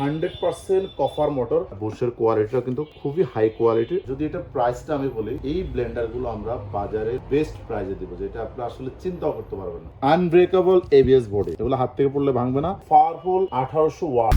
100% copper motor. বুশের কোয়ালিটিটা কিন্তু খুবই হাই কোয়ালিটি। যদি এটা প্রাইসটা আমি বলি, এই ব্লেন্ডার গুলো আমরা বাজারে বেস্ট প্রাইসে দিব, যেটা আপনি আসলে চিন্তাও করতে পারবেন না। আনব্রেকেবল এবিএস বডি, এগুলো হাত থেকে পড়লে ভাঙবে না। Powerful 1800 watt.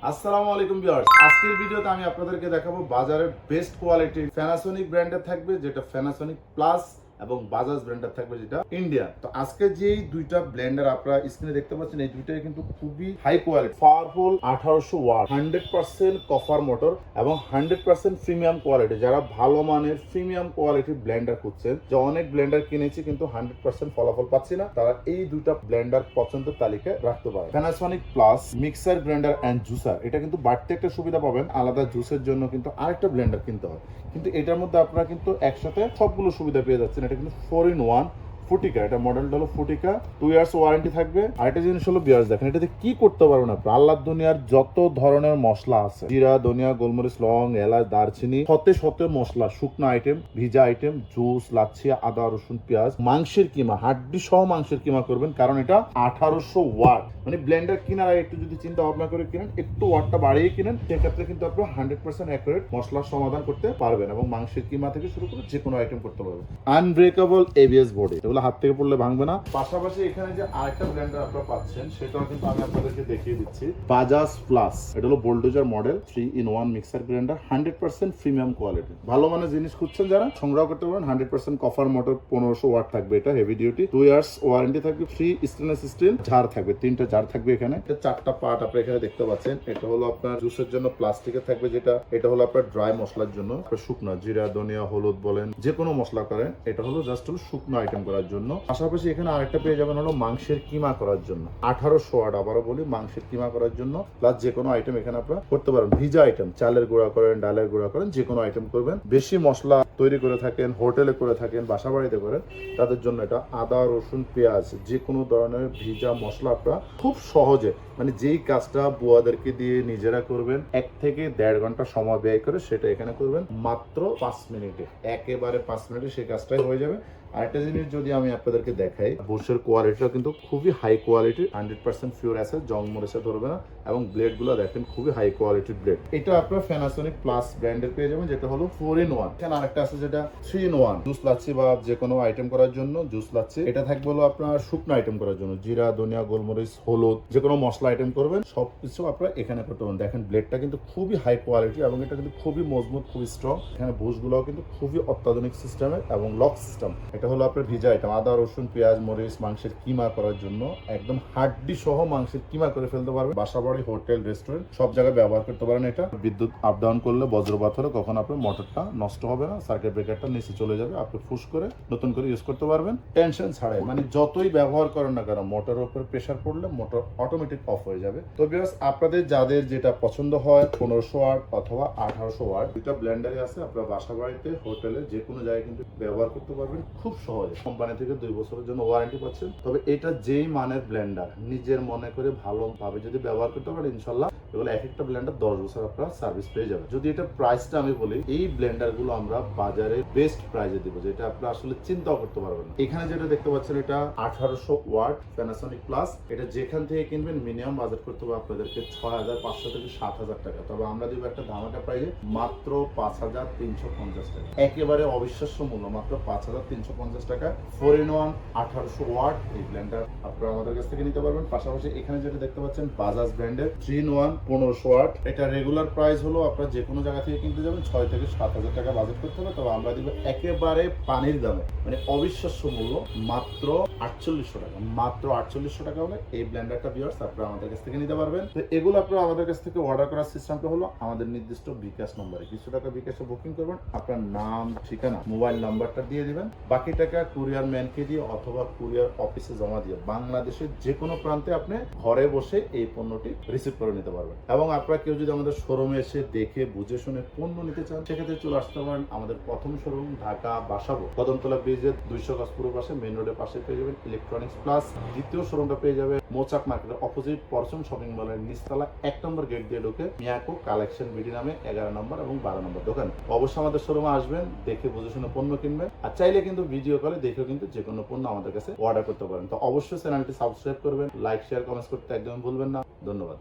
আসসালামু আলাইকুম ভিউয়ার্স, আজকের ভিডিওতে আমি আপনাদেরকে দেখাবো বাজারের বেস্ট কোয়ালিটি প্যানাসোনিক ব্র্যান্ডের থাকবে, যেটা প্যানাসোনিক প্লাস, এবং বাজাজ ব্র্যান্ডের থাকবে যেটা ইন্ডিয়ান। তো আজকে যেই দুইটা ব্লেন্ডার আপনারা স্ক্রিনে দেখতে পাচ্ছেন, এই দুইটাই কিন্তু খুবই high quality. Powerful 1800 watt, 100% copper motor এবং 100% প্রিমিয়াম কোয়ালিটি। যারা ভালো মানের প্রিমিয়াম কোয়ালিটির ব্লেন্ডার খুঁজছেন, যে অনেক ব্লেন্ডার কিনেছি কিন্তু 100% ফলাফল পাচ্ছি না, তারা এই দুইটা ব্লেন্ডার পছন্দের তালিকায় রাখতে পারে। Panasonic plus mixer grinder and juicer, এটা কিন্তু বাড়তি একটা সুবিধা পাবেন। আলাদা জুসের জন্য কিন্তু আরেকটা ব্লেন্ডার কিনতে হয়, কিন্তু এটার মধ্যে আপনারা কিন্তু একসাথে সবগুলো সুবিধা পেয়ে যাচ্ছেন। এটা কিন্তু 4-in-1 ফুটিকা, এটা মডেলটা হলো ফুটিকা, 2 ইয়ার্স ওয়ারেন্টি থাকবে। আরেকটা জিনিস হলো বিয়ার্স, দেখেন এটাতে কি করতে পারবেন আপনি। আল্লাহ দুনিয়ার যত ধরনের মশলা আছে, জিরা, ধনিয়া, গোলমরিচ, লং, এলাচ, দারচিনি, শত মশলা, শুকনো আইটেম, ভিজা আইটেম, জুস, লাচ্ছি, আদা, রসুন, পেঁয়াজ, মাংসের কিমা, হাড্ডি সহ মাংসের কিমা করবেন, কারণ এটা 1800 ওয়াট। মানে ব্লেন্ডার কেনার আগে একটু যদি চিন্তা ভাবনা করে কিনেন, একটু ওয়াটটা বাড়িয়ে কিনেন, সেক্ষেত্রে কিন্তু আপনি 100% অ্যাকুরেট মশলার সমাধান করতে পারবেন এবং মাংসের কিমা থেকে শুরু করে যে কোনো আইটেম করতে পারবেন। আনব্রেকেবল এবিএস বডি, হাত থেকে পড়লে ভাঙবে না। পাশাপাশি এখানে যে আরেকটা ব্র্যান্ডার আপনারা পাচ্ছেন, সেটাও কিন্তু আমি আপনাদেরকে দেখিয়ে দিচ্ছি। বাজাজ প্লাস, এটা হলো Bulldozer model, 3-in-1 mixer grinder, 100% premium quality. ভালো মানের জিনিস খুঁজছেন যারা, সংগ্রহ করতে পারেন। 100% কপার মোটর, 1500 ওয়াট থাকবে, এটা হেভি ডিউটি, 2 ইয়ার্স ওয়ারেন্টি থাকবে, ফ্রি স্টেনলেস স্টিল জার থাকবে, 3টা জার থাকবে এখানে। এটা 4টা পার্ট আপনি এখানে দেখতে পাচ্ছেন। এটা হলো আপনার জুসের জন্য প্লাস্টিকের থাকবে, যেটা এটা হলো আপনার ড্রাই মশলার জন্য, শুকনো জিরা, ধনিয়া, হলুদ বলেন, যে কোনো মশলা করেন, এটা হলো জাস্ট হলো শুকনো আইটেম করার জন্য। পাশাপাশি এখানে আরেকটা পেয়ে যাবেন হলো মাংসের কিমা করার জন্য, 1800 ওয়াট। আবারও বলি, মাংসের কিমা করার জন্য, প্লাস যে কোনো আইটেম এখানে আপনারা করতে পারেন। ভিজা আইটেম, চালের গুঁড়া করেন, ডালের গুঁড়া করেন, যে কোনো আইটেম করবেন। বেশি মশলা তৈরি করে থাকেন, হোটেলে করে থাকেন, বাসা বাড়িতে করেন, তাদের জন্য এটা আদা, রসুন, পেঁয়াজ, যে কোনো ধরনের ভিজা মশলা আপনারা খুব সহজে, মানে যেই কাজটা বুয়াদেরকে দিয়ে নিজেরা করবেন 1 থেকে 1.5 ঘন্টা সময় ব্যয় করে, সেটা এখানে করবেন মাত্র 5 মিনিটে। একেবারে 5 মিনিটে সেই কাজটাই হয়ে যাবে। আরেকটা জিনিস যদি আমি আপনাদেরকে দেখাই, বুশের কোয়ালিটিটা কিন্তু খুবই হাই কোয়ালিটি, 100% পিওর অ্যাসেট, জং মরিচা ধরবে না, এবং ব্লেড গুলো দেখেন খুবই হাই কোয়ালিটির ব্লেড। এটা আপনার প্যানাসোনিক প্লাস ব্র্যান্ডের পেয়ে যাবেন, যেটা হলো 4-in-1। এখানে আরেকটা আছে যেটা 3-in-1, জুস লাচ্ছি বা যে কোনো আইটেম করার জন্য জুস লাচ্ছি। এটা থাকবে হলো আপনার শুকনো আইটেম করার জন্য, জিরা, ধনিয়া, গোলমরিচ, হলুদ, যে কোনো মশলা আইটেম করবেন, সবকিছু আপনারা এখানে করতে পারেন। দেখেন ব্লেডটা কিন্তু খুবই হাই কোয়ালিটি এবং এটা কিন্তু খুবই মজবুত, খুবই স্ট্রং। এখানে বুশগুলোও কিন্তু খুবই অত্যাধুনিক সিস্টেমের এবং লক সিস্টেম। এটা হলো আপনার ভিজা আইটেম, আদা, রসুন, পেঁয়াজ, মরিচ, মাংসের কিমা করার জন্য, একদম হাড্ডি সহ মাংসের কিমা করে ফেলতে পারবেন। বাসা বাড়ি, হোটেল, রেস্টুরেন্ট সব জায়গায় ব্যবহার করতে পারেন। এটা বিদ্যুৎ আপ ডাউন করলে, বজ্রপাত হলে কখন আপনার মোটরটা নষ্ট হবে না, সার্কিট ব্রেকারটা নিচে চলে যাবে, আপনি ফুস করে নতুন করে ইউজ করতে পারবেন টেনশন ছাড়াই। মানে যতই ব্যবহার করেন না কেন, মোটরের উপর প্রেসার পড়লে মোটর অটোমেটিক অফ হয়ে যাবে। তো ভিউয়ার্স, আপনাদের যাদের যেটা পছন্দ হয়, 1500 ওয়াট অথবা 1800 ওয়াট, দুইটা ব্লেন্ডারই আছে। আপনার বাসা বাড়িতে, হোটেলে, যে কোনো জায়গায় কিন্তু ব্যবহার করতে পারবেন খুব সহজে। কোম্পানি থেকে 2 বছরের জন্য ওয়ারেন্টি পাচ্ছেন। তবে এটা যেই মানের ব্লেন্ডার, নিজের মনে করে ভালোভাবে যদি ব্যবহার করতে পারেন, ইনশাল্লাহ এগুলো এক একটা ব্লেন্ডার 10 বছর আপনারা সার্ভিস পেয়ে যাবেন। যদি এটা প্রাইসটা আমি বলি, এই ব্লেন্ডার গুলো আমরা বাজারে বেস্ট প্রাইসে দিব, যেটা আপনারা আসলে চিন্তাও করতে পারবেন না। এখানে যেটা দেখতে পাচ্ছেন, এটা 1800 ওয়াট প্যানাসোনিক প্লাস। এটা যেখান থেকে কিনবেন মিনিমাম বাজেট করতে হবে আপনাদেরকে 6500 থেকে 7000 টাকা। তবে আমরা দিব একটা ধামাকা প্রাইসে, মাত্র 5350 টাকা। একেবারে অবিশ্বাস্য মূল্য, মাত্র 5350 টাকা। 4-in-1 1800 ওয়াট এই ব্লেন্ডার আপনারা আমাদের কাছ থেকে নিতে পারবেন। পাশাপাশি এখানে যেটা দেখতে পাচ্ছেন, বাজাজ ব্র্যান্ডের 3-in-1 1500 ওয়াট। এটা রেগুলার প্রাইস হলো, আপনারা যে কোনো জায়গা থেকে কিনতে যাবেন 6 থেকে 7000 টাকা বাজেট করতে হবে। তবে আমরা দিব একেবারে পানির দামে, মানে অবিশ্বাস্য মূল্য, মাত্র 4800 টাকা। মাত্র 4800 টাকা হলে এই ব্লেন্ডারটা ভিউয়ার্স আপনারা আমাদের কাছ থেকে নিতে পারবেন। তো এগুলো আপনারা আমাদের কাছ থেকে অর্ডার করার সিস্টেমটা হলো, আমাদের নির্দিষ্ট বিকাশ নম্বরে কিছু টাকা বিকাশে বুকিং করবেন, আপনার নাম, ঠিকানা, মোবাইল নাম্বারটা দিয়ে দিবেন। বাকি টাকা কুরিয়ার ম্যানকে দিয়ে অথবা কুরিয়ার অফিসে জমা দিয়ে বাংলাদেশের যে কোনো প্রান্তে আপনি ঘরে বসে এই পণ্যটি রিসিভ করে নিতে পারবেন। এবং আপনারা কেউ যদি আমাদের শোরুমে এসে দেখে বুঝে শুনে পণ্য নিতে চান, সেক্ষেত্রে চলে আসতে পারেন আমাদের প্রথম শোরুম, ঢাকা বাসাবো, কদমতলা ব্রিজের 200 গজ পূর্ব পাশে, মেইন রোডের পাশে পেয়ে যাবেন যাবেন ইলেকট্রনিক্স প্লাস। দ্বিতীয় শোরুমটা পেয়ে যাবে মোচাক মার্কেটের অপোজিট পরচুন শপিং মলের নিচতলা 1 নম্বর গেট দিয়ে ঢুকে মিয়াকো কালেকশন বিডি নামে 11 নম্বর এবং 12 নম্বর দোকান। অবশ্যই আমাদের শোরুমে আসবেন, দেখে বুঝে শুনে পণ্য কিনবেন, আর চাইলে কিন্তু ভিডিও কলে দেখেও কিন্তু যে কোনো পণ্য আমাদের কাছে অর্ডার করতে পারেন। তো অবশ্যই চ্যানেলটি সাবস্ক্রাইব করবেন, লাইক শেয়ার কমেন্টস করতে একদম ভুলবেন না। ধন্যবাদ।